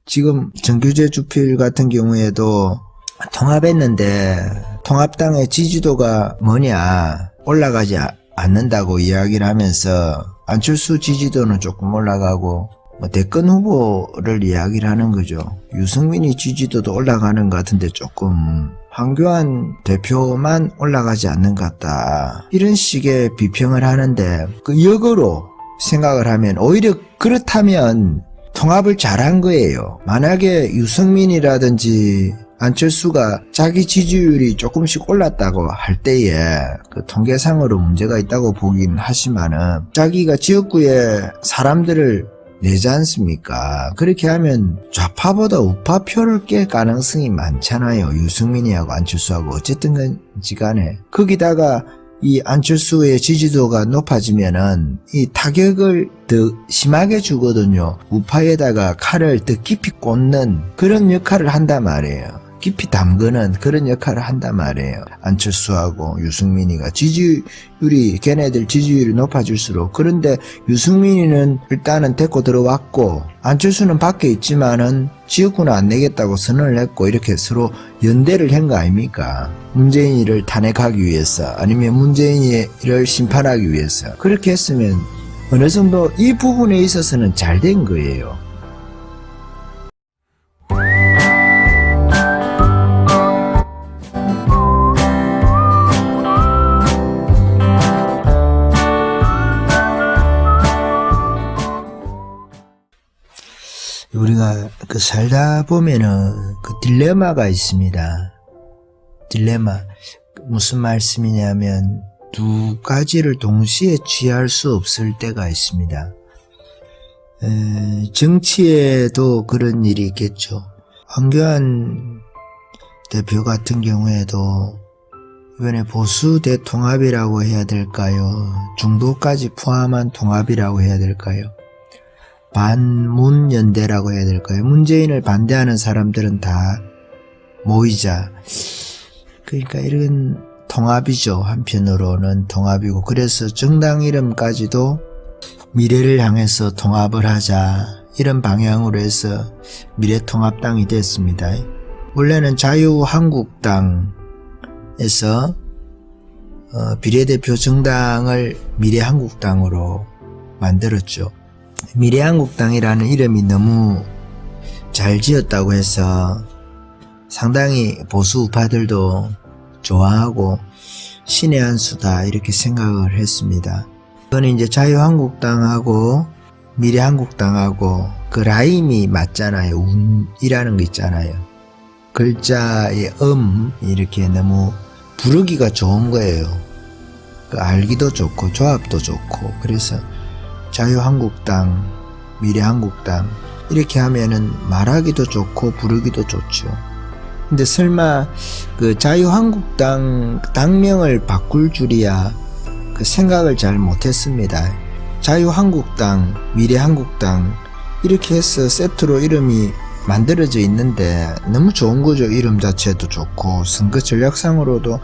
지금 정규제 주필 같은 경우에도 통합했는데 통합당의 지지도가 뭐냐 올라가지 않는다고 이야기를 하면서 안철수 지지도는 조금 올라가고 대권 후보를 이야기를 하는 거죠. 유승민이 지지도도 올라가는 것 같은데 조금 황교안 대표만 올라가지 않는 것 같다. 이런 식의 비평을 하는데 그 역으로 생각을 하면 오히려 그렇다면 통합을 잘한 거예요. 만약에 유승민이라든지 안철수가 자기 지지율이 조금씩 올랐다고 할 때에 그 통계상으로 문제가 있다고 보긴 하지만은 자기가 지역구에 사람들을 내지 않습니까? 그렇게 하면 좌파보다 우파표를 깰 가능성이 많잖아요. 유승민이하고 안철수하고 어쨌든 간에 거기다가 이 안철수의 지지도가 높아지면은 이 타격을 더 심하게 주거든요. 우파에다가 칼을 더 깊이 꽂는 그런 역할을 한단 말이에요. 깊이 담그는 그런 역할을 한단 말이에요. 안철수하고 유승민이가 지지율이 걔네들 지지율이 높아질수록. 그런데 유승민이는 일단은 데리고 들어왔고 안철수는 밖에 있지만은 지역구는 안 내겠다고 선언을 했고 이렇게 서로 연대를 한 거 아닙니까? 문재인이를 탄핵하기 위해서 아니면 문재인이를 심판하기 위해서. 그렇게 했으면 어느 정도 이 부분에 있어서는 잘 된 거예요. 우리가 살다 보면은 그 딜레마가 있습니다. 딜레마. 무슨 말씀이냐면 두 가지를 동시에 취할 수 없을 때가 있습니다. 정치에도 그런 일이 있겠죠. 황교안 대표 같은 경우에도 이번에 보수 대통합이라고 해야 될까요? 중도까지 포함한 통합이라고 해야 될까요? 반문연대라고 해야 될까요? 문재인을 반대하는 사람들은 다 모이자. 그러니까 이런 통합이죠. 한편으로는 통합이고, 그래서 정당 이름까지도 미래를 향해서 통합을 하자, 이런 방향으로 해서 미래통합당이 됐습니다. 원래는 자유한국당에서 비례대표 정당을 미래한국당으로 만들었죠. 미래한국당이라는 이름이 너무 잘 지었다고 해서 상당히 보수 우파들도 좋아하고 신의 한 수다 이렇게 생각을 했습니다. 그거는 이제 자유한국당하고 미래한국당하고 그 라임이 맞잖아요. 운이라는 거 있잖아요. 글자의 이렇게 너무 부르기가 좋은 거예요. 알기도 좋고 조합도 좋고. 그래서 자유한국당, 미래한국당 이렇게 하면은 말하기도 좋고 부르기도 좋죠. 근데 설마 그 자유한국당 당명을 바꿀 줄이야 그 생각을 잘 못했습니다. 자유한국당, 미래한국당 이렇게 해서 세트로 이름이 만들어져 있는데 너무 좋은 거죠. 이름 자체도 좋고 선거 전략상으로도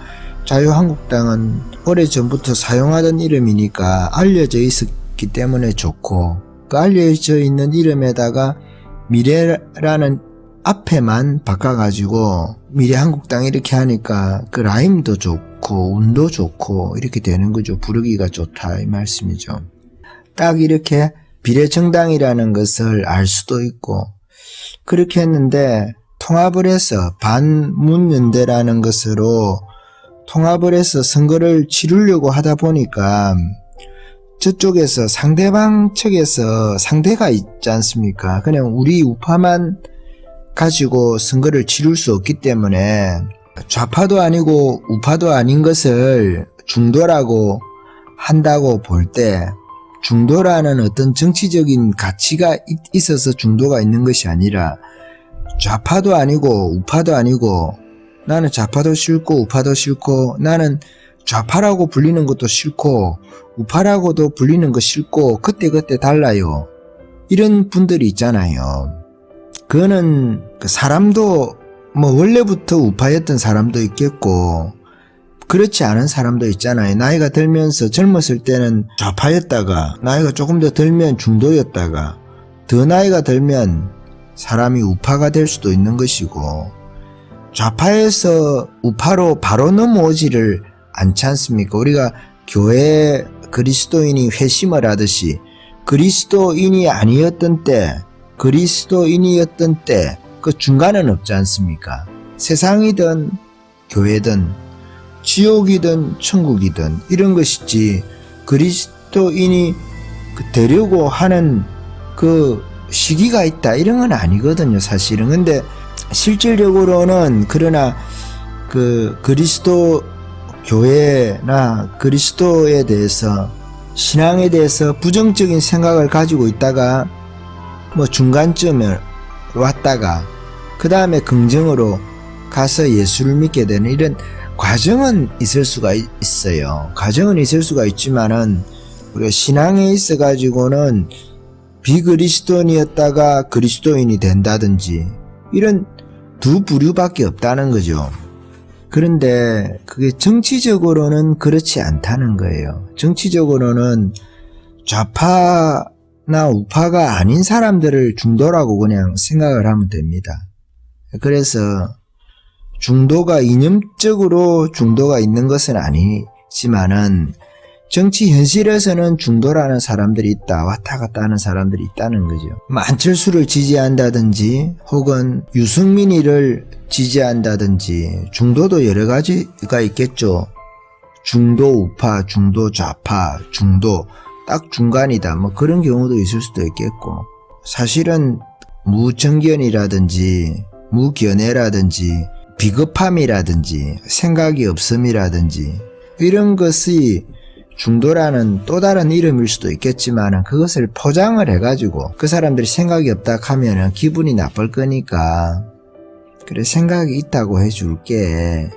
자유한국당은 오래전부터 사용하던 이름이니까 알려져 있었기 때문에 좋고, 그 알려져 있는 이름에다가 미래라는 앞에만 바꿔가지고 미래한국당 이렇게 하니까 그 라임도 좋고 운도 좋고 이렇게 되는 거죠. 부르기가 좋다 이 말씀이죠. 딱 이렇게 비례정당이라는 것을 알 수도 있고 그렇게 했는데, 통합을 해서 반문연대라는 것으로 통합을 해서 선거를 치르려고 하다 보니까 저쪽에서 상대방 측에서 상대가 있지 않습니까? 그냥 우리 우파만 가지고 선거를 치룰 수 없기 때문에 좌파도 아니고 우파도 아닌 것을 중도라고 한다고 볼 때, 중도라는 어떤 정치적인 가치가 있어서 중도가 있는 것이 아니라 좌파도 아니고 우파도 아니고, 나는 좌파도 싫고 우파도 싫고, 나는 좌파라고 불리는 것도 싫고 우파라고도 불리는 거 싫고, 그때그때 달라요. 이런 분들이 있잖아요. 그거는 사람도 원래부터 우파였던 사람도 있겠고 그렇지 않은 사람도 있잖아요. 나이가 들면서 젊었을 때는 좌파였다가 나이가 조금 더 들면 중도였다가 더 나이가 들면 사람이 우파가 될 수도 있는 것이고 좌파에서 우파로 바로 넘어오지를 않지 않습니까? 우리가 교회 그리스도인이 회심을 하듯이 그리스도인이 아니었던 때, 그리스도인이었던 때 그 중간은 없지 않습니까? 세상이든 교회든 지옥이든 천국이든 이런 것이지 그리스도인이 되려고 하는 그 시기가 있다 이런 건 아니거든요, 사실은. 근데 실질적으로는 그러나 그 그리스도 교회나 그리스도에 대해서 신앙에 대해서 부정적인 생각을 가지고 있다가 뭐 중간쯤에 왔다가 그 다음에 긍정으로 가서 예수를 믿게 되는 이런 과정은 있을 수가 있어요. 과정은 있을 수가 있지만은 우리가 신앙에 있어 가지고는 비그리스도인이었다가 그리스도인이 된다든지 이런 두 부류밖에 없다는 거죠. 그런데 그게 정치적으로는 그렇지 않다는 거예요. 정치적으로는 좌파나 우파가 아닌 사람들을 중도라고 그냥 생각을 하면 됩니다. 그래서 중도가 이념적으로 중도가 있는 것은 아니지만은 정치 현실에서는 중도라는 사람들이 있다, 왔다 갔다 하는 사람들이 있다는 거죠. 안철수를 지지한다든지 혹은 유승민이를 지지한다든지 중도도 여러 가지가 있겠죠. 중도 우파, 중도 좌파, 중도 딱 중간이다 뭐 그런 경우도 있을 수도 있겠고, 사실은 무정견이라든지 무견해라든지 비겁함이라든지 생각이 없음이라든지 이런 것이 중도라는 또 다른 이름일 수도 있겠지만 그것을 포장을 해가지고 그 사람들이 생각이 없다 하면 기분이 나쁠 거니까 그래 생각이 있다고 해줄게,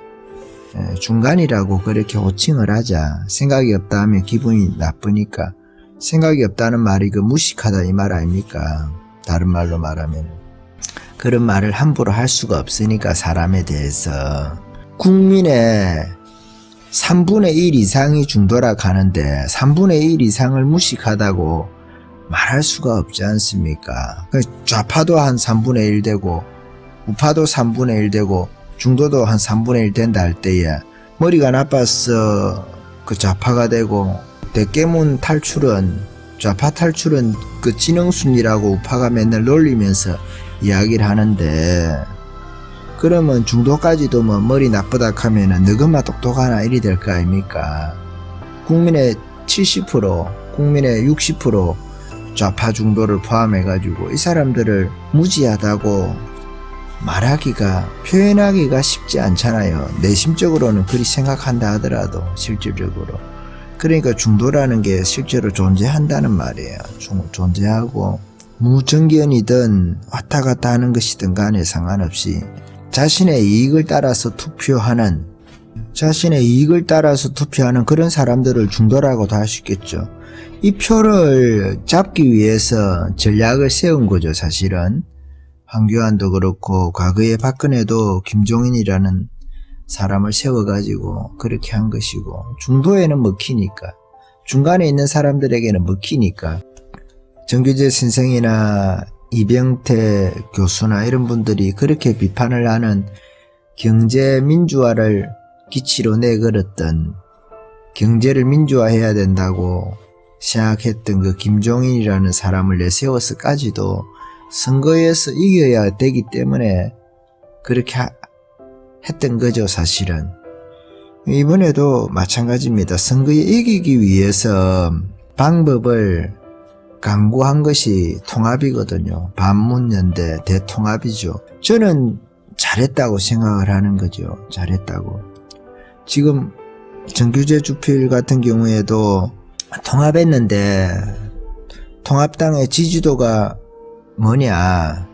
중간이라고 그렇게 호칭을 하자. 생각이 없다 하면 기분이 나쁘니까 생각이 없다는 말이 그 무식하다 이 말 아닙니까? 다른 말로 말하면 그런 말을 함부로 할 수가 없으니까 사람에 대해서 국민의 3분의 1 이상이 중도라 가는데 3분의 1 이상을 무식하다고 말할 수가 없지 않습니까? 좌파도 한 3분의 1 되고 우파도 3분의 1 되고 중도도 한 3분의 1 된다 할 때에 머리가 나빠서 그 좌파가 되고 대깨문 탈출은 좌파 탈출은 그 진영순이라고 우파가 맨날 놀리면서 이야기를 하는데 그러면 중도까지도 뭐 머리 나쁘다 하면은 너것만 똑똑하나 이리 될 거 아닙니까? 국민의 70%, 국민의 60% 좌파 중도를 포함해가지고 이 사람들을 무지하다고 말하기가, 표현하기가 쉽지 않잖아요. 내심적으로는 그리 생각한다 하더라도 실질적으로. 그러니까 중도라는 게 실제로 존재한다는 말이에요. 존재하고 무정견이든 왔다 갔다 하는 것이든 간에 상관없이 자신의 이익을 따라서 투표하는 그런 사람들을 중도라고도 할 수 있겠죠. 이 표를 잡기 위해서 전략을 세운 거죠, 사실은. 황교안도 그렇고 과거에 박근혜도 김종인이라는 사람을 세워가지고 그렇게 한 것이고, 중도에는 먹히니까, 중간에 있는 사람들에게는 먹히니까 정규재 선생이나 이병태 교수나 이런 분들이 그렇게 비판을 하는 경제 민주화를 기치로 내걸었던, 경제를 민주화해야 된다고 생각했던 그 김종인이라는 사람을 내세워서까지도 선거에서 이겨야 되기 때문에 그렇게 했던 거죠, 사실은. 이번에도 마찬가지입니다. 선거에 이기기 위해서 방법을 강구한 것이 통합이거든요. 반문연대 대통합이죠. 저는 잘했다고 생각을 하는 거죠. 잘했다고. 지금 정규재 주필 같은 경우에도 통합했는데 통합당의 지지도가 뭐냐,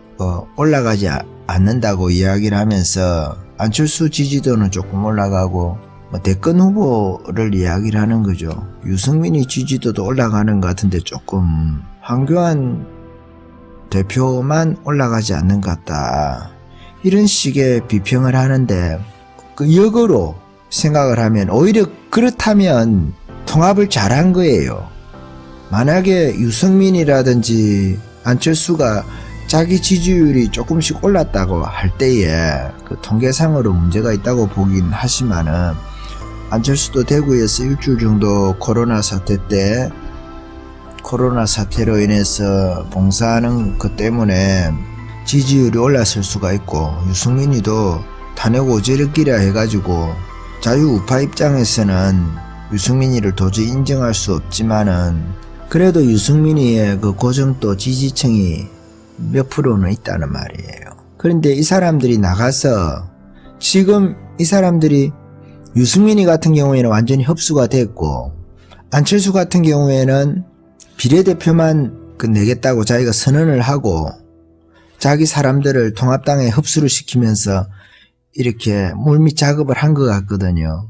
올라가지 않는다고 이야기를 하면서 안철수 지지도는 조금 올라가고 대권 후보를 이야기를 하는 거죠. 유승민이 지지도도 올라가는 것 같은데 조금 황교안 대표만 올라가지 않는 것 같다, 이런 식의 비평을 하는데 그 역으로 생각을 하면 오히려 그렇다면 통합을 잘한 거예요. 만약에 유승민이라든지 안철수가 자기 지지율이 조금씩 올랐다고 할 때에 그 통계상으로 문제가 있다고 보긴 하지만은 안철수도 대구에서 일주일 정도 코로나 사태로 인해서 봉사하는 것 때문에 지지율이 올랐을 수가 있고, 유승민이도 탄핵 오지르기라 해가지고 자유우파 입장에서는 유승민이를 도저히 인정할 수 없지만은 그래도 유승민이의 그 고정도 지지층이 몇 프로는 있다는 말이에요. 그런데 이 사람들이 나가서 지금 이 사람들이 유승민이 같은 경우에는 완전히 흡수가 됐고, 안철수 같은 경우에는 비례대표만 내겠다고 자기가 선언을 하고 자기 사람들을 통합당에 흡수를 시키면서 이렇게 물밑 작업을 한 것 같거든요.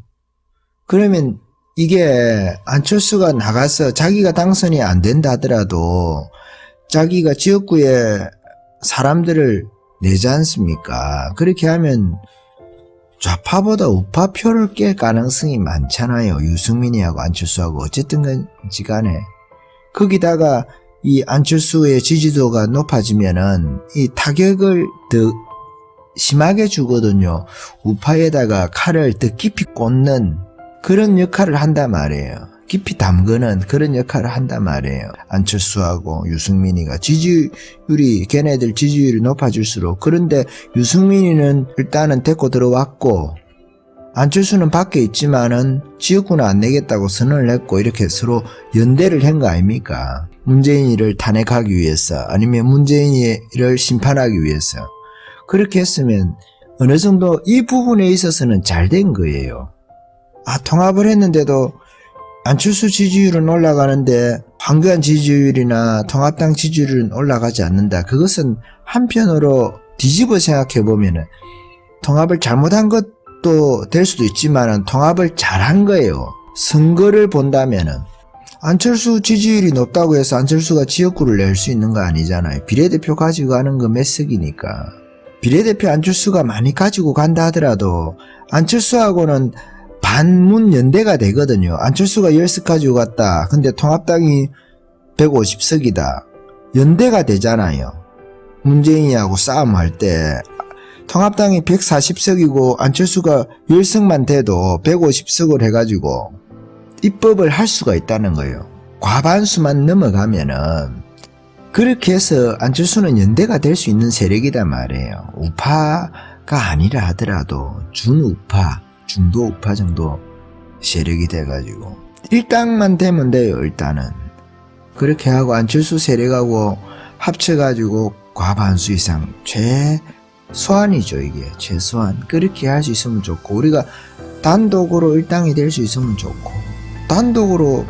그러면 이게 안철수가 나가서 자기가 당선이 안 된다 하더라도 자기가 지역구에 사람들을 내지 않습니까? 그렇게 하면 좌파보다 우파 표를 깰 가능성이 많잖아요. 유승민이하고 안철수하고 어쨌든 간에. 거기다가 이 안철수의 지지도가 높아지면은 이 타격을 더 심하게 주거든요. 우파에다가 칼을 더 깊이 꽂는 그런 역할을 한단 말이에요. 깊이 담그는 그런 역할을 한단 말이에요. 안철수하고 유승민이가 지지율이, 걔네들 지지율이 높아질수록. 그런데 유승민이는 일단은 데리고 들어왔고 안철수는 밖에 있지만은 지역구는 안 내겠다고 선언을 했고, 이렇게 서로 연대를 한 거 아닙니까? 문재인이를 탄핵하기 위해서, 아니면 문재인이를 심판하기 위해서. 그렇게 했으면 어느 정도 이 부분에 있어서는 잘 된 거예요. 통합을 했는데도 안철수 지지율은 올라가는데 황교안 지지율이나 통합당 지지율은 올라가지 않는다. 그것은 한편으로 뒤집어 생각해보면은 통합을 잘못한 것도 될 수도 있지만 통합을 잘한 거예요. 선거를 본다면은 안철수 지지율이 높다고 해서 안철수가 지역구를 낼 수 있는 거 아니잖아요. 비례대표 가지고 가는 거 몇 석이니까. 비례대표 안철수가 많이 가지고 간다 하더라도 안철수하고는 반문 연대가 되거든요. 안철수가 10석 가지고 갔다. 근데 통합당이 150석이다. 연대가 되잖아요. 문재인이하고 싸움할 때 통합당이 140석이고 안철수가 10석만 돼도 150석을 해가지고 입법을 할 수가 있다는 거예요. 과반수만 넘어가면은. 그렇게 해서 안철수는 연대가 될 수 있는 세력이란 말이에요. 우파가 아니라 하더라도 준우파, 중도 우파 정도 세력이 돼가지고 1당만 되면 돼요. 일단은 그렇게 하고 안철수 세력하고 합쳐가지고 과반수 이상, 최소한이죠. 이게 최소한 그렇게 할 수 있으면 좋고, 우리가 단독으로 1당이 될 수 있으면 좋고, 단독으로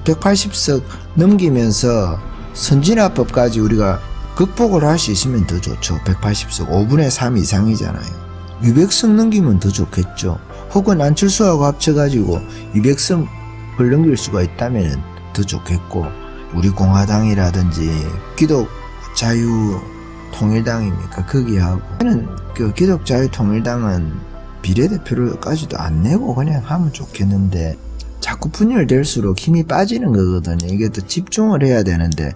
180석 넘기면서 선진화법까지 우리가 극복을 할 수 있으면 더 좋죠. 180석 5분의 3 이상이잖아요. 200석 넘기면 더 좋겠죠. 혹은 안철수하고 합쳐가지고 200석을 넘길 수가 있다면 더 좋겠고, 우리 공화당이라든지 기독자유통일당입니까? 거기하고, 저는 그 기독자유통일당은 비례대표를까지도 안 내고 그냥 하면 좋겠는데 자꾸 분열될수록 힘이 빠지는 거거든요. 이게 더 집중을 해야 되는데,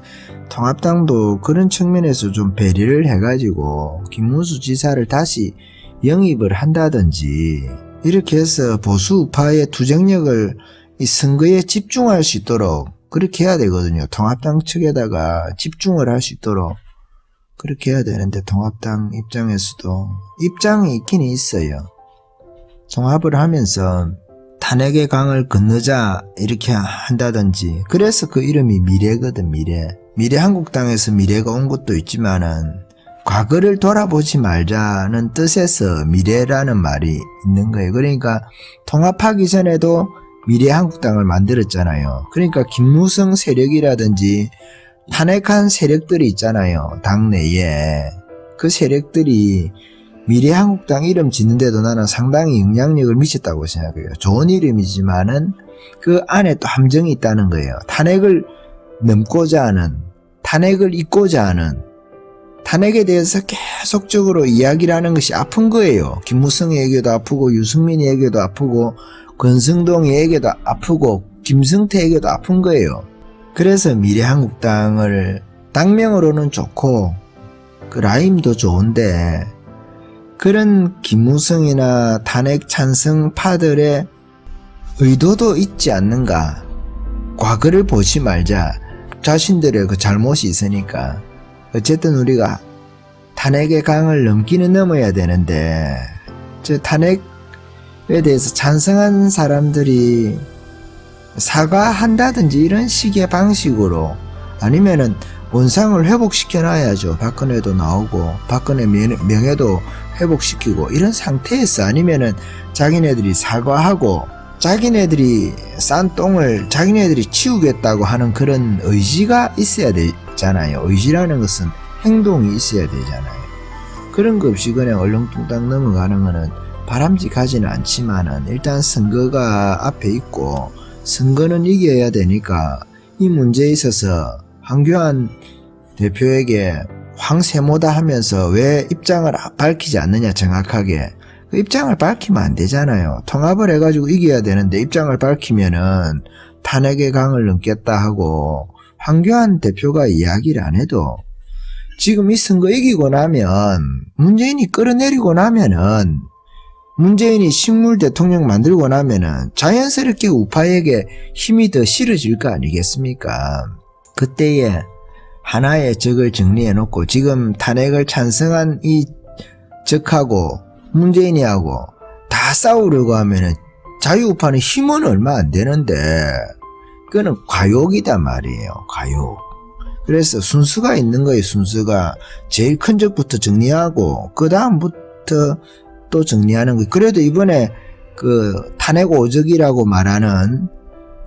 통합당도 그런 측면에서 좀 배려를 해가지고 김문수 지사를 다시 영입을 한다든지 이렇게 해서 보수 우파의 투쟁력을 이 선거에 집중할 수 있도록 그렇게 해야 되거든요. 통합당 측에다가 집중을 할 수 있도록 그렇게 해야 되는데, 통합당 입장에서도 입장이 있긴 있어요. 통합을 하면서 탄핵의 강을 건너자 이렇게 한다든지. 그래서 그 이름이 미래거든. 미래 한국당에서 미래가 온 것도 있지만은 과거를 돌아보지 말자는 뜻에서 미래라는 말이 있는 거예요. 그러니까 통합하기 전에도 미래 한국당을 만들었잖아요. 그러니까 김무성 세력이라든지 탄핵한 세력들이 있잖아요. 당내에. 그 세력들이 미래한국당 이름 짓는데도 나는 상당히 영향력을 미쳤다고 생각해요. 좋은 이름이지만은 그 안에 또 함정이 있다는 거예요. 탄핵을 넘고자 하는, 탄핵을 잇고자 하는, 탄핵에 대해서 계속적으로 이야기를 하는 것이 아픈 거예요. 김무성에게도 아프고, 유승민에게도 아프고, 권성동에게도 아프고, 김성태에게도 아픈 거예요. 그래서 미래한국당을 당명으로는 좋고 그 라임도 좋은데 그런 김무성이나 탄핵 찬성파들의 의도도 있지 않는가. 과거를 보지 말자. 자신들의 그 잘못이 있으니까. 어쨌든 우리가 탄핵의 강을 넘기는 넘어야 되는데 저 탄핵에 대해서 찬성한 사람들이 사과한다든지 이런 식의 방식으로 아니면은 원상을 회복시켜 놔야죠. 박근혜도 나오고 박근혜 명예도 회복시키고 이런 상태에서 아니면은 자기네들이 사과하고 자기네들이 싼 똥을 자기네들이 치우겠다고 하는 그런 의지가 있어야 되잖아요. 의지라는 것은 행동이 있어야 되잖아요. 그런 거 없이 그냥 얼렁뚱땅 넘어가는 거는 바람직하지는 않지만은 일단 선거가 앞에 있고 선거는 이겨야 되니까 이 문제에 있어서 황교안 대표에게 황세모다 하면서 왜 입장을 밝히지 않느냐 정확하게. 그 입장을 밝히면 안 되잖아요. 통합을 해가지고 이겨야 되는데 입장을 밝히면은 탄핵의 강을 넘겠다 하고 황교안 대표가 이야기를 안 해도 지금 이 선거 이기고 나면 문재인이 끌어내리고 나면은 문재인이 식물 대통령 만들고 나면은 자연스럽게 우파에게 힘이 더 실어질 거 아니겠습니까? 그때에 하나의 적을 정리해 놓고 지금 탄핵을 찬성한 이 적하고 문재인이하고 다 싸우려고 하면은 자유우파는 힘은 얼마 안 되는데 그거는 과욕이단 말이에요. 과욕. 그래서 순수가 있는 거예요. 순수가 제일 큰 적부터 정리하고 그 다음부터 또 정리하는 거. 그래도 이번에 그 탄핵 오적이라고 말하는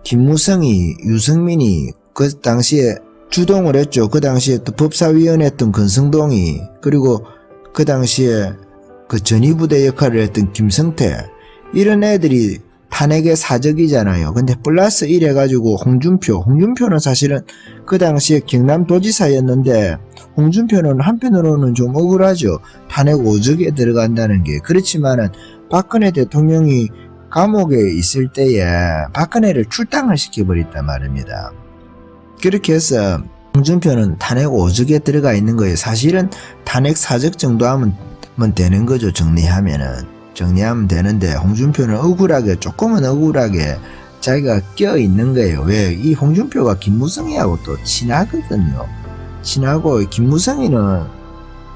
김무성이 유승민이 그 당시에 주동을 했죠. 그 당시에 또 법사위원회 했던 권성동이 그리고 그 당시에 그 전위부대 역할을 했던 김성태 이런 애들이 탄핵의 사적이잖아요. 근데 플러스 1 해가지고 홍준표는 사실은 그 당시에 경남도지사였는데 홍준표는 한편으로는 좀 억울하죠. 탄핵 오적에 들어간다는 게. 그렇지만은 박근혜 대통령이 감옥에 있을 때에 박근혜를 출당을 시켜버렸단 말입니다. 그렇게 해서 홍준표는 탄핵 오적에 들어가 있는 거예요. 사실은 탄핵 사적 정도 하면 되는 거죠. 정리하면 되는데 홍준표는 억울하게 조금은 억울하게 자기가 껴있는 거예요. 왜? 이 홍준표가 김무성이하고 또 친하거든요. 친하고 김무성이는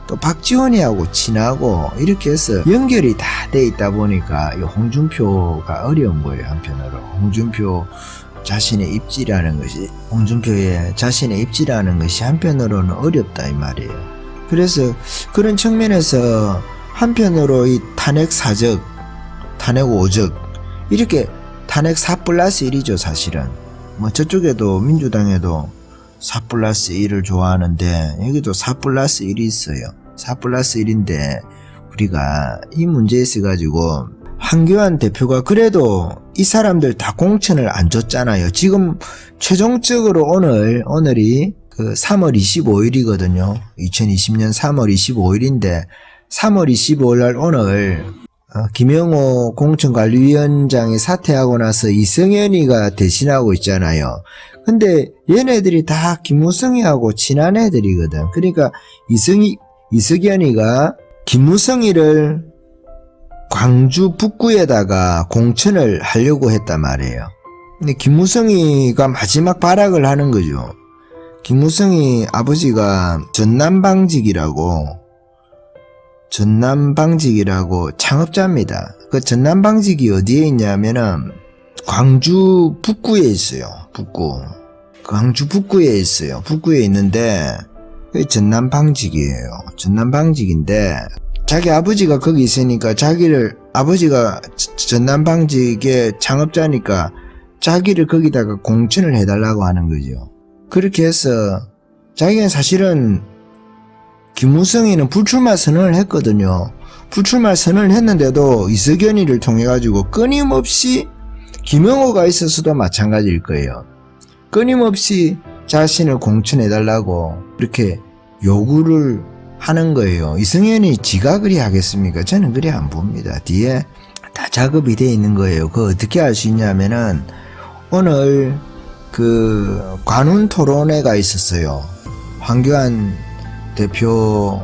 또 박지원이하고 친하고 이렇게 해서 연결이 다 돼 있다 보니까 이 홍준표가 어려운 거예요. 한편으로 홍준표 자신의 입지라는 것이 한편으로는 어렵다 이 말이에요. 그래서 그런 측면에서 한편으로 이 탄핵 사적, 탄핵 오적 이렇게 탄핵 4+1이죠 사실은. 뭐 저쪽에도 민주당에도 4+1을 좋아하는데 여기도 4+1이 있어요. 4+1인데 우리가 이 문제에 있어가지고 황교안 대표가 그래도 이 사람들 다 공천을 안 줬잖아요. 지금 최종적으로 오늘이 그 3월 25일이거든요. 2020년 3월 25일인데 3월 25일 날 오늘 김영호 공천관리위원장이 사퇴하고 나서 이성현이가 대신하고 있잖아요. 근데 얘네들이 다 김무성이하고 친한 애들이거든. 그러니까 이성현이가 김무성이를 광주 북구에다가 공천을 하려고 했단 말이에요. 근데 김무성이가 마지막 발악을 하는 거죠. 김무성이 아버지가 전남방직이라고 창업자입니다. 그 전남방직이 어디에 있냐면은 광주 북구에 있어요. 광주 북구에 있어요. 북구에 있는데 그게 전남방직이에요. 전남방직인데 자기 아버지가 거기 있으니까 아버지가 전남방직의 창업자니까 자기를 거기다가 공천을 해달라고 하는 거죠. 그렇게 해서 자기는 사실은 김무성이는 불출마 선언을 했거든요. 불출마 선언을 했는데도 이석연이를 통해 가지고 끊임없이 김영호가 있어서도 마찬가지일 거예요. 끊임없이 자신을 공천해달라고 이렇게 요구를 하는 거예요. 이승현이 지가 그리 하겠습니까? 저는 그리 안 봅니다. 뒤에 다 작업이 돼 있는 거예요. 그거 어떻게 알 수 있냐면은 오늘 그 관훈 토론회가 있었어요. 황교안 대표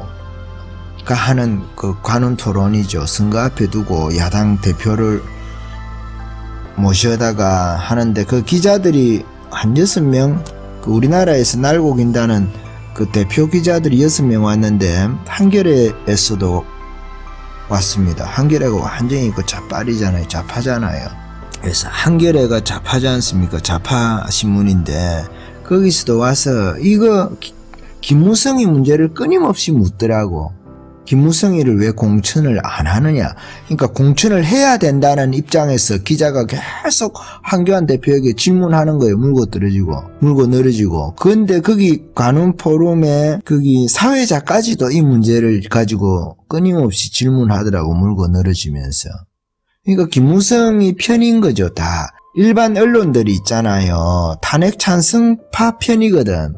하는 그 관훈 토론이죠. 선거 앞에 두고 야당 대표를 모셔다가 하는데 그 기자들이 한 6명, 그 우리나라에서 날고 긴다는 그 대표 기자들이 6명 왔는데 한겨레에서도 왔습니다. 한겨레가 완전히 그 좌빨이잖아요. 좌파잖아요. 그래서 한겨레가 좌파지 않습니까? 좌파 신문인데 거기서도 와서 이거 김무성이 문제를 끊임없이 묻더라고. 김무성이를 왜 공천을 안 하느냐. 그러니까 공천을 해야 된다는 입장에서 기자가 계속 한교안 대표에게 질문하는 거예요. 물고 늘어지고. 그런데 거기 관훈 포럼에 거기 사회자까지도 이 문제를 가지고 끊임없이 질문하더라고. 물고 늘어지면서. 그러니까 김무성이 편인 거죠. 다. 일반 언론들이 있잖아요. 탄핵 찬성파 편이거든.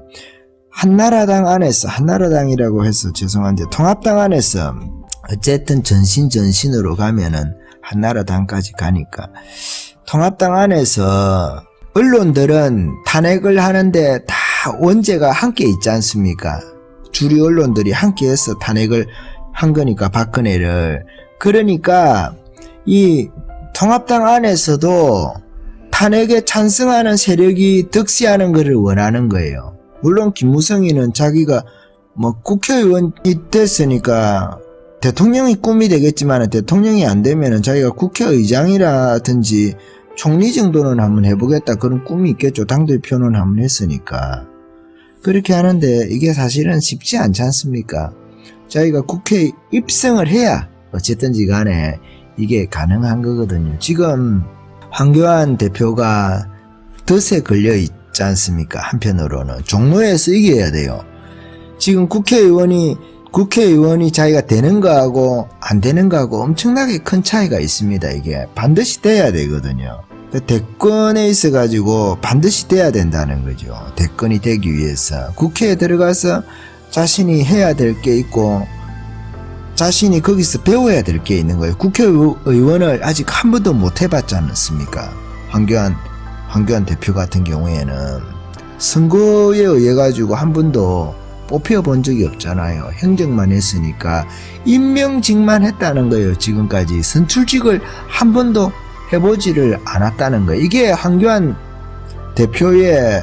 한나라당 안에서, 한나라당이라고 해서 죄송한데 통합당 안에서 어쨌든 전신으로 가면은 한나라당까지 가니까 통합당 안에서 언론들은 탄핵을 하는데 다 원죄가 함께 있지 않습니까? 주류 언론들이 함께해서 탄핵을 한 거니까 박근혜를. 그러니까 이 통합당 안에서도 탄핵에 찬성하는 세력이 득세하는 것을 원하는 거예요. 물론 김무성이는 자기가 뭐 국회의원이 됐으니까 대통령이 꿈이 되겠지만 대통령이 안 되면은 자기가 국회의장이라든지 총리 정도는 한번 해보겠다 그런 꿈이 있겠죠. 당대표는 한번 했으니까. 그렇게 하는데 이게 사실은 쉽지 않지 않습니까? 자기가 국회에 입성을 해야 어쨌든지 간에 이게 가능한 거거든요. 지금 황교안 대표가 덫에 걸려있지 않습니까? 한편으로는 종로에서 이겨야 돼요. 지금 국회의원이 자기가 되는 거하고 안 되는 거하고 엄청나게 큰 차이가 있습니다. 이게 반드시 돼야 되거든요. 대권에 있어 가지고 반드시 돼야 된다는 거죠. 대권이 되기 위해서 국회에 들어가서 자신이 해야 될 게 있고 자신이 거기서 배워야 될 게 있는 거예요. 국회의원을 아직 한 번도 못 해봤지 않습니까? 황교안 대표 같은 경우에는 선거에 의해 가지고 한 번도 뽑혀본 적이 없잖아요. 행정만 했으니까 임명직만 했다는 거예요. 지금까지 선출직을 한 번도 해보지를 않았다는 거예요. 이게 황교안 대표의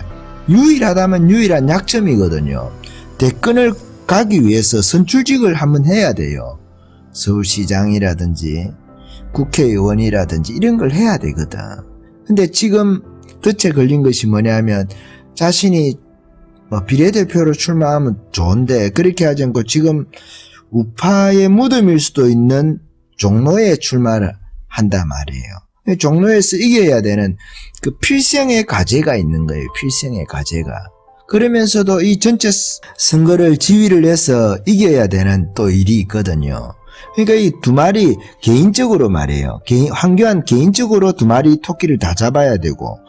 유일하다면 유일한 약점이거든요. 대권을 가기 위해서 선출직을 한번 해야 돼요. 서울시장이라든지 국회의원이라든지 이런 걸 해야 되거든. 근데 지금 덫에 걸린 것이 뭐냐면 자신이 비례대표로 출마하면 좋은데 그렇게 하지 않고 지금 우파의 무덤일 수도 있는 종로에 출마를 한단 말이에요. 종로에서 이겨야 되는 그 필생의 과제가 있는 거예요. 필생의 과제가. 그러면서도 이 전체 선거를 지휘를 해서 이겨야 되는 또 일이 있거든요. 그러니까 이 두 마리 개인적으로 말이에요. 황교안 개인적으로 두 마리 토끼를 다 잡아야 되고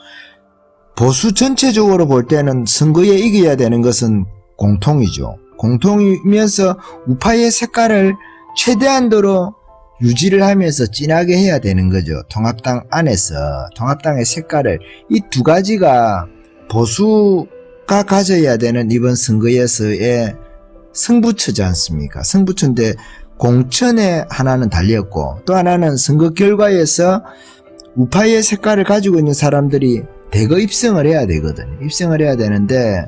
보수 전체적으로 볼 때는 선거에 이겨야 되는 것은 공통이죠. 공통이면서 우파의 색깔을 최대한도로 유지를 하면서 진하게 해야 되는 거죠. 통합당 안에서 통합당의 색깔을 이 두 가지가 보수가 가져야 되는 이번 선거에서의 승부처지 않습니까? 승부처인데 공천에 하나는 달렸고 또 하나는 선거 결과에서 우파의 색깔을 가지고 있는 사람들이 대거 입성을 해야 되거든요. 입성을 해야 되는데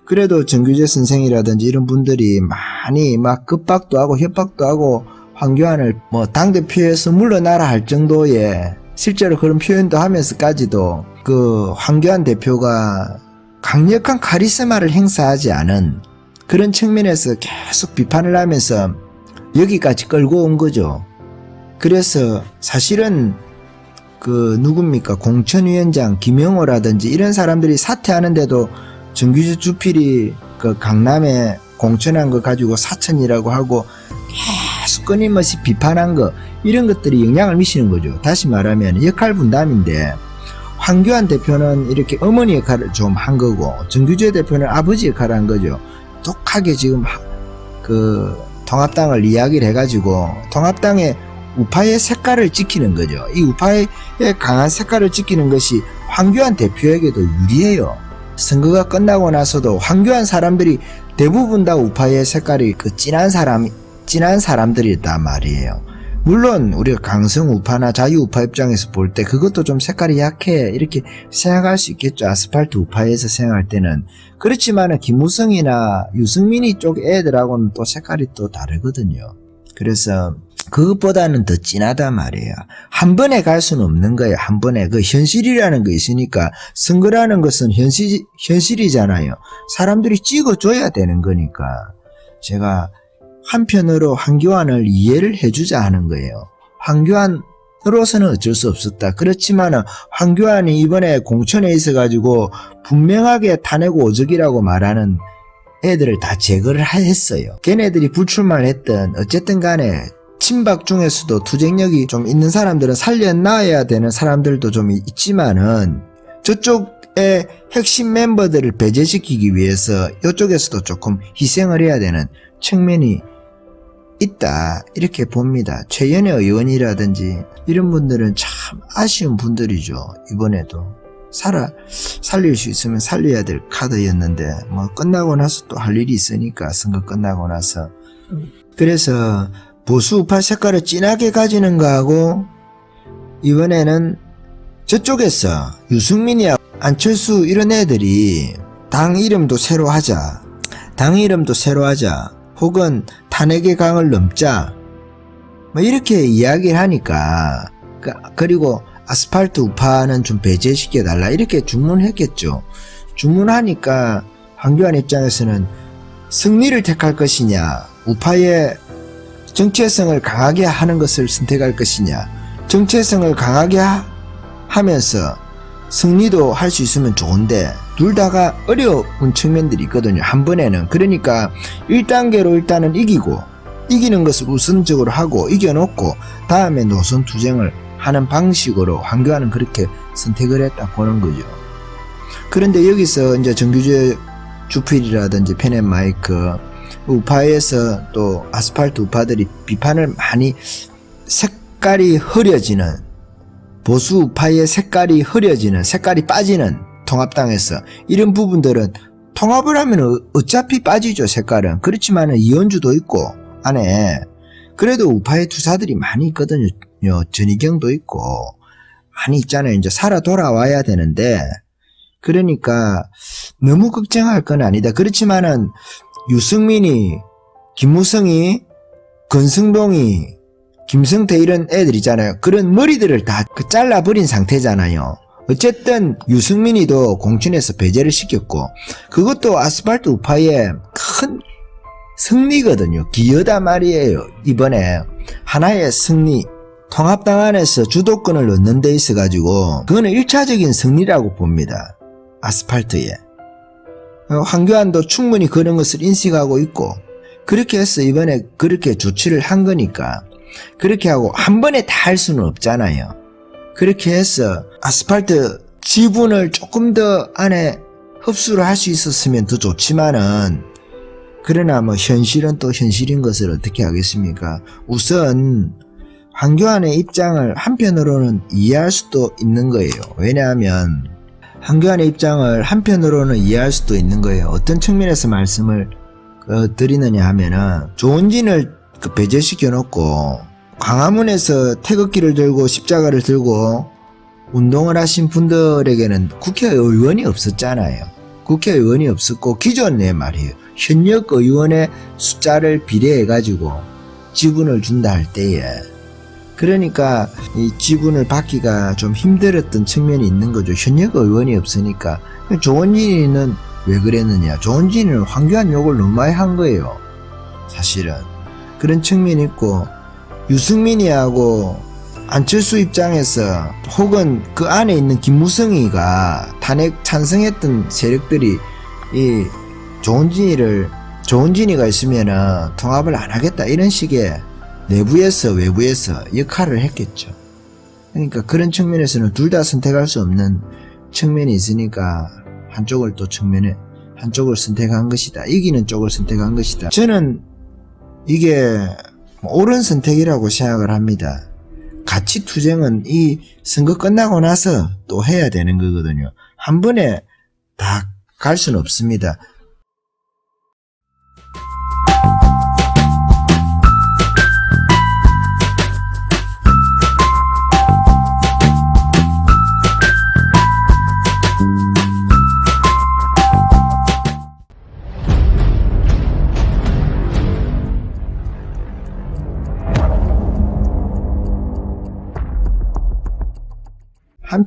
그래도 정규재 선생이라든지 이런 분들이 많이 막 급박도 하고 협박도 하고 황교안을 당대표에서 물러나라 할 정도의 실제로 그런 표현도 하면서까지도 그 황교안 대표가 강력한 카리스마를 행사하지 않은 그런 측면에서 계속 비판을 하면서 여기까지 끌고 온 거죠. 그래서 사실은 누굽니까? 공천위원장 김영호라든지 이런 사람들이 사퇴하는데도 정규재 주필이 그 강남에 공천한 거 가지고 사천이라고 하고 계속 끊임없이 비판한 거 이런 것들이 영향을 미치는 거죠. 다시 말하면 역할 분담인데 황교안 대표는 이렇게 어머니 역할을 좀 한 거고 정규재 대표는 아버지 역할을 한 거죠. 독하게 지금 통합당을 이야기를 해가지고 통합당의 우파의 색깔을 지키는 거죠. 이 우파의 강한 색깔을 지키는 것이 황교안 대표에게도 유리해요. 선거가 끝나고 나서도 황교안 사람들이 대부분 다 우파의 색깔이 진한 사람 진한 사람들이단 말이에요. 물론 우리가 강성우파나 자유우파 입장에서 볼 때 그것도 좀 색깔이 약해 이렇게 생각할 수 있겠죠. 아스팔트 우파에서 생각할 때는. 그렇지만은 김무성이나 유승민이 쪽 애들하고는 또 색깔이 또 다르거든요. 그래서 그것보다는 더 진하단 말이에요. 한 번에 갈 수는 없는 거예요. 한 번에. 그 현실이라는 거 있으니까 선거라는 것은 현실이잖아요. 사람들이 찍어줘야 되는 거니까 제가 한편으로 황교안을 이해를 해주자 하는 거예요. 황교안으로서는 어쩔 수 없었다. 그렇지만은 황교안이 이번에 공천에 있어가지고 분명하게 탄핵 오적이라고 말하는 애들을 다 제거를 했어요. 걔네들이 불출마를 했던 어쨌든 간에 친박 중에서도 투쟁력이 좀 있는 사람들은 살려놔야 되는 사람들도 좀 있지만은 저쪽의 핵심 멤버들을 배제시키기 위해서 이쪽에서도 조금 희생을 해야 되는 측면이 있다 이렇게 봅니다. 최연애 의원이라든지 이런 분들은 참 아쉬운 분들이죠. 이번에도 살릴 수 있으면 살려야 될 카드였는데 뭐 끝나고 나서 또 할 일이 있으니까 선거 끝나고 나서 그래서 보수 우파 색깔을 진하게 가지는 거하고 이번에는 저쪽에서 유승민이야 안철수 이런 애들이 당 이름도 새로 하자 혹은 탄핵의 강을 넘자 뭐 이렇게 이야기를 하니까 그리고 아스팔트 우파는 좀 배제시켜달라 이렇게 주문했겠죠. 주문하니까 황교안 입장에서는 승리를 택할 것이냐 우파의 정체성을 강하게 하는 것을 선택할 것이냐 정체성을 강하게 하면서 승리도 할 수 있으면 좋은데 둘 다가 어려운 측면들이 있거든요. 한 번에는. 그러니까 1단계로 일단은 이기는 것을 우선적으로 하고 이겨놓고 다음에 노선 투쟁을 하는 방식으로 황교안은 그렇게 선택을 했다 보는 거죠. 그런데 여기서 이제 정규제 주필이라든지 펜앤마이크 우파에서 또 아스팔트 우파들이 비판을 많이 색깔이 흐려지는 보수 우파의 색깔이 흐려지는 색깔이 빠지는 통합당에서 이런 부분들은 통합을 하면 어차피 빠지죠. 색깔은. 그렇지만 이현주도 있고 안에 그래도 우파의 투사들이 많이 있거든요. 전희경도 있고 많이 있잖아요. 이제 살아 돌아와야 되는데 그러니까 너무 걱정할 건 아니다. 그렇지만은 유승민이 김무성이 권성동이 김성태 이런 애들 있잖아요. 그런 머리들을 다 잘라버린 상태잖아요. 어쨌든 유승민이도 공천에서 배제를 시켰고 그것도 아스팔트 우파의 큰 승리거든요. 기여다 말이에요. 이번에 하나의 승리 통합당 안에서 주도권을 얻는 데 있어 가지고 그거는 1차적인 승리라고 봅니다. 아스팔트에 황교안도 충분히 그런 것을 인식하고 있고 그렇게 해서 이번에 그렇게 조치를 한 거니까 그렇게 하고 한 번에 다 할 수는 없잖아요. 그렇게 해서 아스팔트 지분을 조금 더 안에 흡수를 할 수 있었으면 더 좋지만은 그러나 뭐 현실은 또 현실인 것을 어떻게 하겠습니까? 우선 황교안의 입장을 한편으로는 이해할 수도 있는 거예요. 왜냐하면 황교안의 입장을 한편으로는 이해할 수도 있는 거예요. 어떤 측면에서 말씀을 드리느냐 하면은 조은진을 배제시켜 놓고 광화문에서 태극기를 들고 십자가를 들고 운동을 하신 분들에게는 국회의원이 없었잖아요. 국회의원이 없었고 기존에 말이에요. 현역 의원의 숫자를 비례해 가지고 지분을 준다 할 때에 그러니까 이 지분을 받기가 좀 힘들었던 측면이 있는 거죠. 현역 의원이 없으니까. 조은진이는 왜 그랬느냐. 조은진이는 황교안 욕을 너무 많이 한 거예요. 사실은. 그런 측면이 있고 유승민이하고 안철수 입장에서 혹은 그 안에 있는 김무성이가 탄핵 찬성했던 세력들이 이 조은진이가 있으면은 통합을 안 하겠다 이런 식의 내부에서 외부에서 역할을 했겠죠. 그러니까 그런 측면에서는 둘 다 선택할 수 없는 측면이 있으니까 한쪽을 선택한 것이다. 이기는 쪽을 선택한 것이다. 저는 이게 옳은 선택이라고 생각을 합니다. 가치 투쟁은 이 선거 끝나고 나서 또 해야 되는 거거든요. 한 번에 다 갈 수는 없습니다.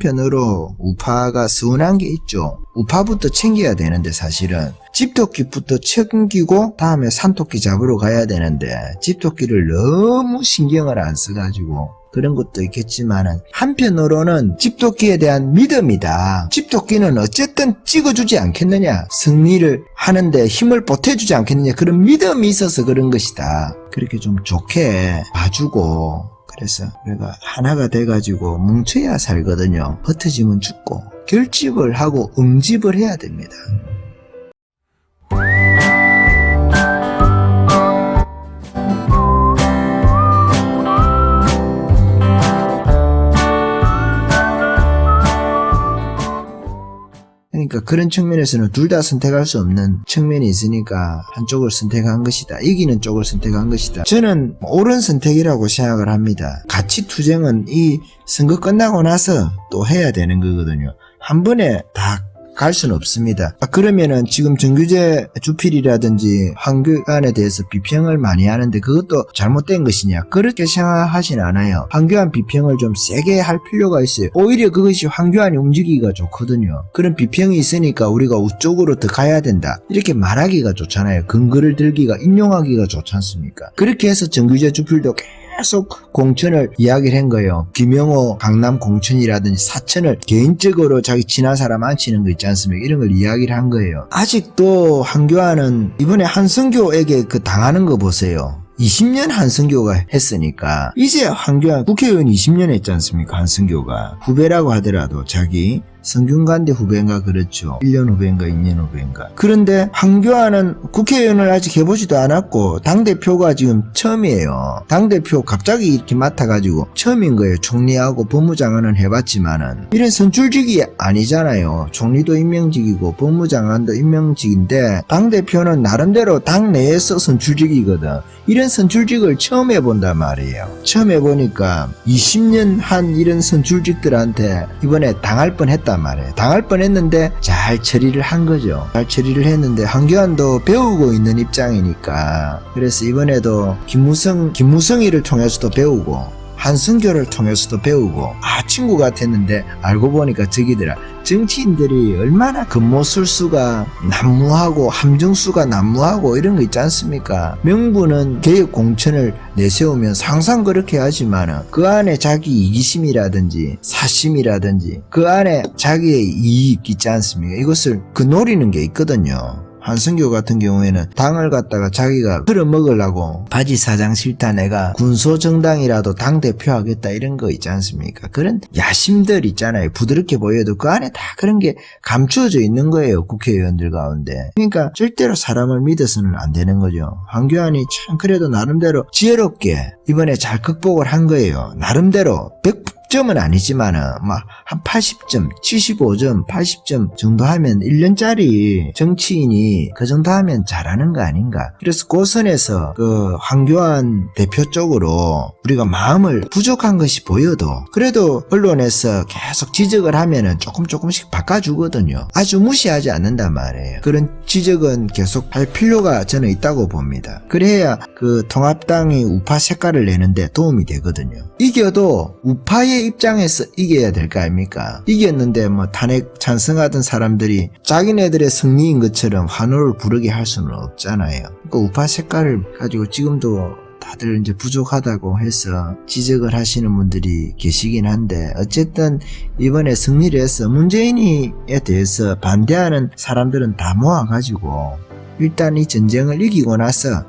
한편으로 우파가 서운한 게 있죠. 우파부터 챙겨야 되는데 사실은 집토끼부터 챙기고 다음에 산토끼 잡으러 가야 되는데 집토끼를 너무 신경을 안 써가지고 그런 것도 있겠지만은 한편으로는 집토끼에 대한 믿음이다. 집토끼는 어쨌든 찍어주지 않겠느냐. 승리를 하는데 힘을 보태주지 않겠느냐. 그런 믿음이 있어서 그런 것이다. 그렇게 좀 좋게 봐주고 그래서 우리가 하나가 돼가지고 뭉쳐야 살거든요. 흩어지면 죽고 결집을 하고 응집을 해야 됩니다. 그러니까 그런 측면에서는 둘 다 선택할 수 없는 측면이 있으니까 한쪽을 선택한 것이다. 이기는 쪽을 선택한 것이다. 저는 옳은 선택이라고 생각을 합니다. 가치 투쟁은 이 선거 끝나고 나서 또 해야 되는 거거든요. 한 번에 다 갈 수는 없습니다. 그러면은 지금 정규제 주필이라든지 황교안에 대해서 비평을 많이 하는데 그것도 잘못된 것이냐? 그렇게 생각하진 않아요. 황교안 비평을 좀 세게 할 필요가 있어요. 오히려 그것이 황교안이 움직이기가 좋거든요. 그런 비평이 있으니까 우리가 우쪽으로 더 가야 된다. 이렇게 말하기가 좋잖아요. 근거를 들기가 인용하기가 좋지 않습니까? 그렇게 해서 정규제 주필도 계속 공천을 이야기를 한 거예요. 김영호 강남 공천이라든지 사천을 개인적으로 자기 친한 사람 앉히는 거 있지 않습니까? 이런 걸 이야기를 한 거예요. 아직도 한교안은 이번에 한성교에게 그 당하는 거 보세요. 20년 한성교가 했으니까 이제 한교안 국회의원 20년 했지 않습니까? 한성교가 후배라고 하더라도 자기 성균관대 후배인가 그렇죠. 1년 후배인가 2년 후배인가. 그런데 한교안은 국회의원을 아직 해보지도 않았고 당대표가 지금 처음이에요. 당대표 갑자기 이렇게 맡아가지고 처음인 거예요. 총리하고 법무장관은 해봤지만은 이런 선출직이 아니잖아요. 총리도 임명직이고 법무장관도 임명직인데 당대표는 나름대로 당 내에서 선출직이거든. 이런 선출직을 처음 해본단 말이에요. 처음 해보니까 20년 한 이런 선출직들한테 이번에 당할 뻔했단 말이에요. 당할 뻔했는데 잘 처리를 한 거죠. 잘 처리를 했는데 한교안도 배우고 있는 입장이니까 그래서 이번에도 김무성이를 통해서도 배우고 한성교를 통해서도 배우고 친구 같았는데 알고 보니까 저기더라. 정치인들이 얼마나 근모술수가 난무하고 함정수가 난무하고 이런 거 있지 않습니까? 명분은 개혁 공천을 내세우면 항상 그렇게 하지만은 그 안에 자기 이기심이라든지 사심이라든지 그 안에 자기의 이익 있지 않습니까? 이것을 그 노리는 게 있거든요. 한성교 같은 경우에는 당을 갖다가 자기가 끌어먹으려고 바지 사장 싫다 내가 군소정당이라도 당대표 하겠다 이런 거 있지 않습니까? 그런 야심들 있잖아요. 부드럽게 보여도 그 안에 다 그런 게 감추어져 있는 거예요. 국회의원들 가운데. 그러니까 절대로 사람을 믿어서는 안 되는 거죠. 한교안이 참 그래도 나름대로 지혜롭게 이번에 잘 극복을 한 거예요. 나름대로 100점은 아니지만은 한 80점, 75점, 80점 정도 하면 1년짜리 정치인이 그 정도 하면 잘하는 거 아닌가. 그래서 그 선에서 그 황교안 대표 쪽으로 우리가 마음을 부족한 것이 보여도 그래도 언론에서 계속 지적을 하면은 조금씩 바꿔주거든요. 아주 무시하지 않는단 말이에요. 그런 지적은 계속 할 필요가 저는 있다고 봅니다. 그래야 그 통합당이 우파 색깔을 내는데 도움이 되거든요. 이겨도 우파의 입장에서 이겨야 될 거 아닙니까? 이겼는데 탄핵 찬성하던 사람들이 자기네들의 승리인 것처럼 환호를 부르게 할 수는 없잖아요. 그러니까 우파 색깔을 가지고 지금도 다들 이제 부족하다고 해서 지적을 하시는 분들이 계시긴 한데 어쨌든 이번에 승리를 해서 문재인에 대해서 반대하는 사람들은 다 모아가지고 일단 이 전쟁을 이기고 나서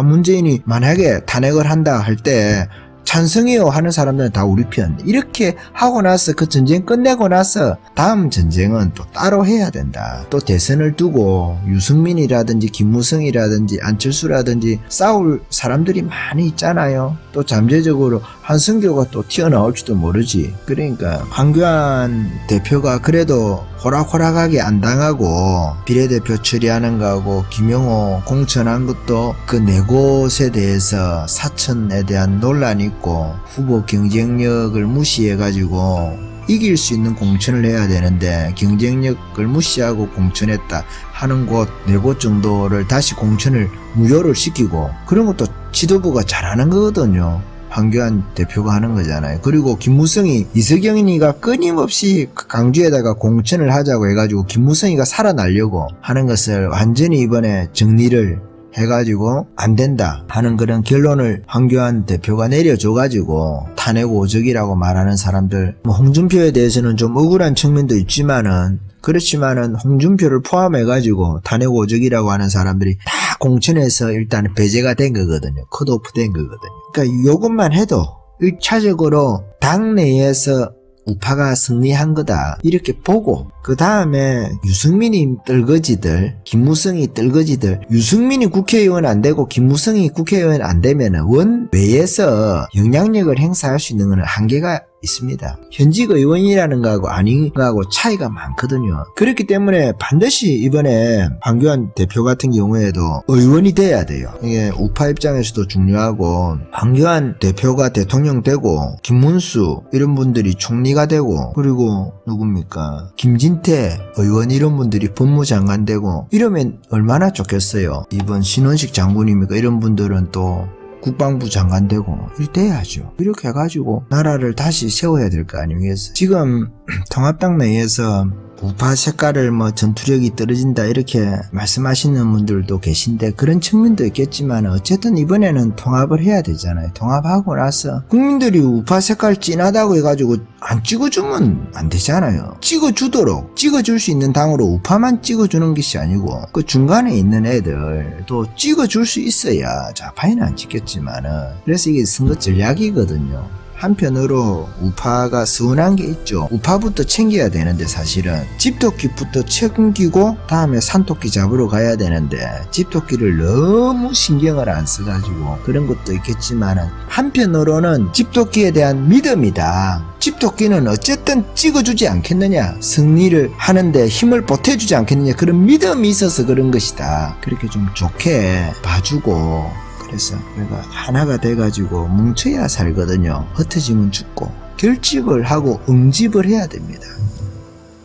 문재인이 만약에 탄핵을 한다 할 때 찬성해요 하는 사람들은 다 우리 편. 이렇게 하고 나서 그 전쟁 끝내고 나서 다음 전쟁은 또 따로 해야 된다. 또 대선을 두고 유승민이라든지 김무성이라든지 안철수라든지 싸울 사람들이 많이 있잖아요. 또 잠재적으로 한성교가 또 튀어나올지도 모르지. 그러니까 황교안 대표가 그래도 호락호락하게 안 당하고 비례대표 처리하는 거하고 김영호 공천한 것도 그 네 곳에 대해서 사천에 대한 논란이 있고 후보 경쟁력을 무시해가지고 이길 수 있는 공천을 해야 되는데 경쟁력을 무시하고 공천했다 하는 곳 네 곳 정도를 다시 공천을 무효를 시키고 그런 것도 지도부가 잘하는 거거든요. 황교안 대표가 하는 거잖아요. 그리고 김무성이 이석영이가 끊임없이 강주에다가 공천을 하자고 해가지고 김무성이가 살아나려고 하는 것을 완전히 이번에 정리를 해가지고 안 된다 하는 그런 결론을 황교안 대표가 내려줘가지고 탄핵 오적이라고 말하는 사람들, 뭐 홍준표에 대해서는 좀 억울한 측면도 있지만은 그렇지만은 홍준표를 포함해가지고 탄핵 오적이라고 하는 사람들이 다 공천에서 일단 배제가 된 거거든요. 컷오프 된 거거든요. 그러니까 이것만 해도 1차적으로 당내에서 우파가 승리한 거다 이렇게 보고, 그 다음에 유승민이 떨거지들, 김무성이 떨거지들, 유승민이 국회의원 안 되고 김무성이 국회의원 안 되면은 원외에서 영향력을 행사할 수 있는 건 한계가 있습니다. 현직 의원이라는 거하고 아닌 거하고 차이가 많거든요. 그렇기 때문에 반드시 이번에 황교안 대표 같은 경우에도 의원이 돼야 돼요. 이게 우파 입장에서도 중요하고, 황교안 대표가 대통령 되고 김문수 이런 분들이 총리가 되고, 그리고 누굽니까 김진태 의원 이런 분들이 법무장관 되고 이러면 얼마나 좋겠어요. 이번 신원식 장군입니까 이런 분들은 또 국방부 장관 되고 이래야죠. 이렇게 해가지고 나라를 다시 세워야 될 거 아니겠어요. 지금 통합당 내에서 우파 색깔을 뭐 전투력이 떨어진다 이렇게 말씀하시는 분들도 계신데 그런 측면도 있겠지만 어쨌든 이번에는 통합을 해야 되잖아요. 통합하고 나서 국민들이 우파 색깔 진하다고 해가지고 안 찍어주면 안 되잖아요. 찍어주도록 찍어줄 수 있는 당으로 우파만 찍어주는 것이 아니고 그 중간에 있는 애들 또 찍어줄 수 있어야 좌파에는 안 찍겠지만은, 그래서 이게 선거 전략이거든요. 한편으로 우파가 서운한 게 있죠. 우파부터 챙겨야 되는데 사실은 집토끼부터 챙기고 다음에 산토끼 잡으러 가야 되는데 집토끼를 너무 신경을 안 써가지고 그런 것도 있겠지만, 한편으로는 집토끼에 대한 믿음이다. 집토끼는 어쨌든 찍어주지 않겠느냐, 승리를 하는데 힘을 보태주지 않겠느냐, 그런 믿음이 있어서 그런 것이다. 그렇게 좀 좋게 봐주고, 그래서 우리가 하나가 돼가지고 뭉쳐야 살거든요. 흩어지면 죽고 결집을 하고 응집을 해야 됩니다.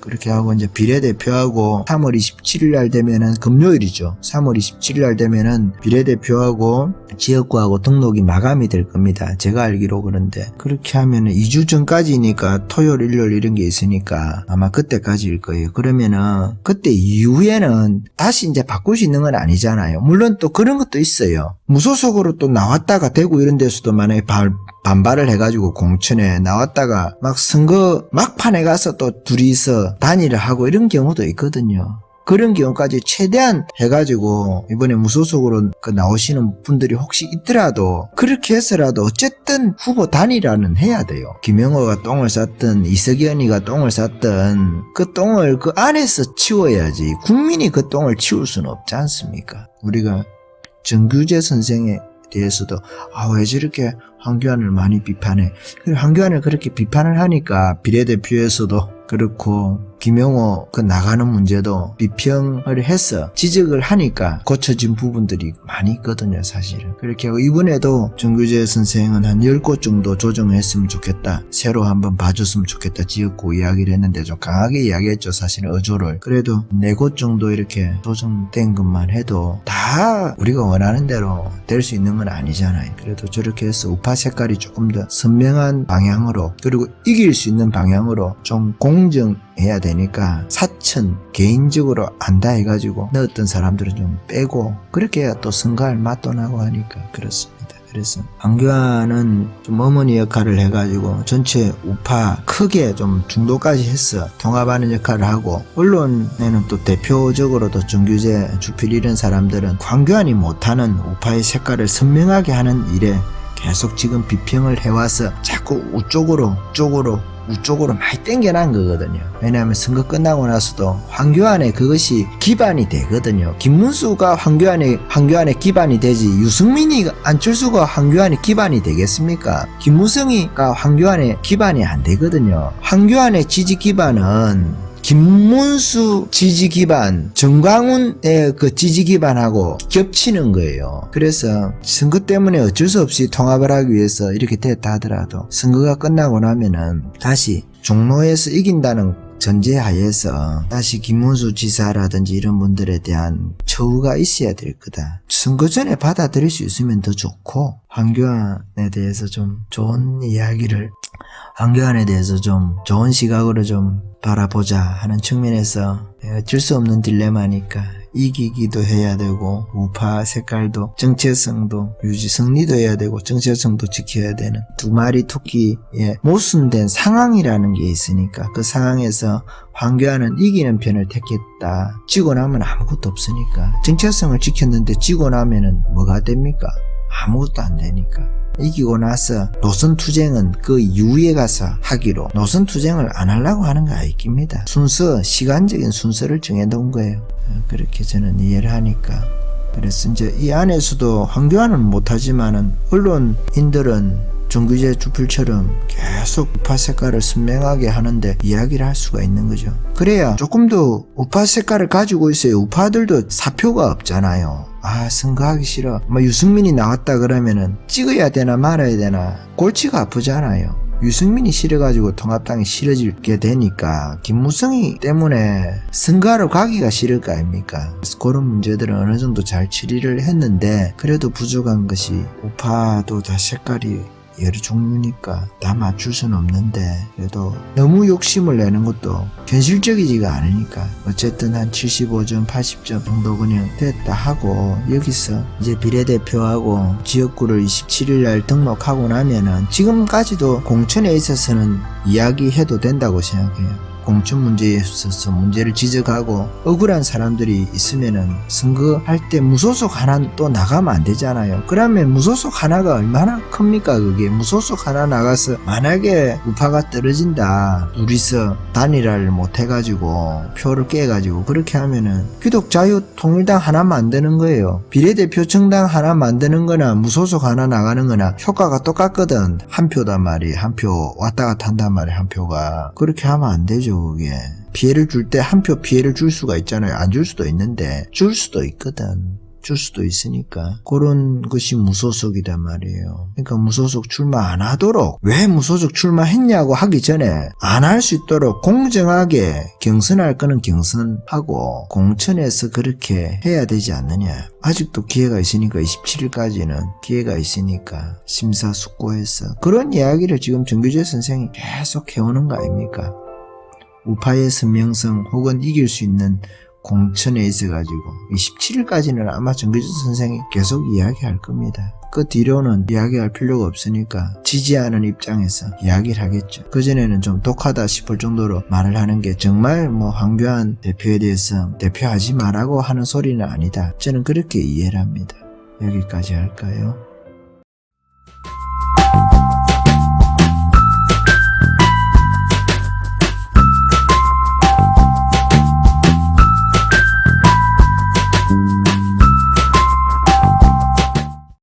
그렇게 하고 이제 비례대표하고 3월 27일 날 되면은 금요일이죠. 3월 27일 날 되면은 비례대표하고 지역구하고 등록이 마감이 될 겁니다. 제가 알기로. 그런데 그렇게 하면은 2주 전까지니까 토요일 일요일 이런 게 있으니까 아마 그때까지일 거예요. 그러면은 그때 이후에는 다시 이제 바꿀 수 있는 건 아니잖아요. 물론 또 그런 것도 있어요. 무소속으로 또 나왔다가 대구 이런 데서도 만약에 반발을 해가지고 공천에 나왔다가 막 선거 막판에 가서 또 둘이서 단일을 하고 이런 경우도 있거든요. 그런 경우까지 최대한 해가지고 이번에 무소속으로 나오시는 분들이 혹시 있더라도 그렇게 해서라도 어쨌든 후보 단일화는 해야 돼요. 김영호가 똥을 쌌든 이석연이가 똥을 쌌든 그 똥을 그 안에서 치워야지 국민이 그 똥을 치울 수는 없지 않습니까? 우리가 정규재 선생에 대해서도 왜 저렇게 황교안을 많이 비판해. 황교안을 그렇게 비판을 하니까 비례대표에서도 그렇고 김영호 나가는 문제도 비평을 해서 지적을 하니까 고쳐진 부분들이 많이 있거든요, 사실은. 그렇게 하고 이번에도 정규재 선생은 한 10곳 정도 조정했으면 좋겠다. 새로 한번 봐줬으면 좋겠다. 지역구 이야기를 했는데 좀 강하게 이야기했죠, 사실은 어조를. 그래도 4곳 정도 이렇게 조정된 것만 해도 다 우리가 원하는 대로 될 수 있는 건 아니잖아요. 그래도 저렇게 해서 우파 색깔이 조금 더 선명한 방향으로, 그리고 이길 수 있는 방향으로 좀 공정해야 되니까 사천 개인적으로 안다 해가지고 넣었던 사람들은 좀 빼고 그렇게 해야 또 선거할 맛도 나고 하니까 그렇습니다. 그래서 황교안은 좀 어머니 역할을 해가지고 전체 우파 크게 좀 중도까지 했어. 통합하는 역할을 하고, 언론에는 또 대표적으로도 정규재, 주필 이런 사람들은 황교안이 못하는 우파의 색깔을 선명하게 하는 일에 계속 지금 비평을 해와서 자꾸 우쪽으로 많이 땡겨난 거거든요. 왜냐하면 선거 끝나고 나서도 황교안의 그것이 기반이 되거든요. 김문수가 황교안의 기반이 되지 유승민이 안철수가 황교안의 기반이 되겠습니까? 김무성이가 황교안의 기반이 안 되거든요. 황교안의 지지 기반은 김문수 지지 기반, 정광훈의 그 지지 기반하고 겹치는 거예요. 그래서 선거 때문에 어쩔 수 없이 통합을 하기 위해서 이렇게 됐다 하더라도 선거가 끝나고 나면은 다시 종로에서 이긴다는 전제하에서 다시 김문수 지사라든지 이런 분들에 대한 처우가 있어야 될 거다. 선거 전에 받아들일 수 있으면 더 좋고, 황교안에 대해서 좀 좋은 이야기를, 황교안에 대해서 좀 좋은 시각으로 좀 바라보자 하는 측면에서 어쩔 수 없는 딜레마니까 이기기도 해야 되고, 우파 색깔도 정체성도 유지, 승리도 해야 되고 정체성도 지켜야 되는 두 마리 토끼의 모순된 상황이라는 게 있으니까, 그 상황에서 황교안은 이기는 편을 택했다. 지고 나면 아무것도 없으니까. 정체성을 지켰는데 지고 나면은 뭐가 됩니까? 아무것도 안 되니까. 이기고 나서 노선투쟁은 그 이후에 가서 하기로, 노선투쟁을 안 하려고 하는 거 아닙니다. 순서, 시간적인 순서를 정해놓은 거예요. 그렇게 저는 이해를 하니까. 그래서 이제 이 안에서도 황교안은 못하지만은 언론인들은 정규재 주필처럼 계속 우파 색깔을 선명하게 하는데 이야기를 할 수가 있는 거죠. 그래야 조금 더 우파 색깔을 가지고 있어요. 우파들도 사표가 없잖아요. 아, 선거하기 싫어. 유승민이 나왔다 그러면은 찍어야 되나 말아야 되나 골치가 아프잖아요. 유승민이 싫어가지고 통합당이 싫어지게 되니까 김무성이 때문에 선거하러 가기가 싫을 거 아닙니까? 그래서 그런 문제들은 어느 정도 잘 처리를 했는데, 그래도 부족한 것이 우파도 다 색깔이 여러 종류니까 다 맞출 수는 없는데, 그래도 너무 욕심을 내는 것도 현실적이지가 않으니까 어쨌든 한 75점 80점 정도 그냥 됐다 하고, 여기서 이제 비례대표하고 지역구를 27일날 등록하고 나면은 지금까지도 공천에 있어서는 이야기해도 된다고 생각해요. 공천 문제에 있어서 문제를 지적하고 억울한 사람들이 있으면은 선거할 때 무소속 하나 또 나가면 안 되잖아요. 그러면 무소속 하나가 얼마나 큽니까? 그게 무소속 하나 나가서 만약에 우파가 떨어진다, 둘이서 단일화를 못 해가지고 표를 깨가지고 그렇게 하면은 기독자유통일당 하나 만드는 거예요. 비례대표 정당 하나 만드는 거나 무소속 하나 나가는 거나 효과가 똑같거든. 한 표단 말이에요. 한 표 왔다 갔다 한단 말이에요. 한 표가. 그렇게 하면 안 되죠. 그게 피해를 줄 때 한 표 피해를 줄 수가 있잖아요. 안 줄 수도 있는데 줄 수도 있거든. 줄 수도 있으니까 그런 것이 무소속이단 말이에요. 그러니까 무소속 출마 안 하도록, 왜 무소속 출마했냐고 하기 전에 안 할 수 있도록 공정하게 경선할 거는 경선하고 공천에서 그렇게 해야 되지 않느냐. 아직도 기회가 있으니까 27일까지는 기회가 있으니까 심사숙고해서 그런 이야기를 지금 정규재 선생이 계속 해오는 거 아닙니까? 우파의 선명성 혹은 이길 수 있는 공천에 있어가지고 27일까지는 아마 정규재 선생이 계속 이야기할 겁니다. 그 뒤로는 이야기할 필요가 없으니까 지지하는 입장에서 이야기를 하겠죠. 그전에는 좀 독하다 싶을 정도로 말을 하는 게 정말 황교안 대표에 대해서 대표하지 말라고 하는 소리는 아니다. 저는 그렇게 이해를 합니다. 여기까지 할까요?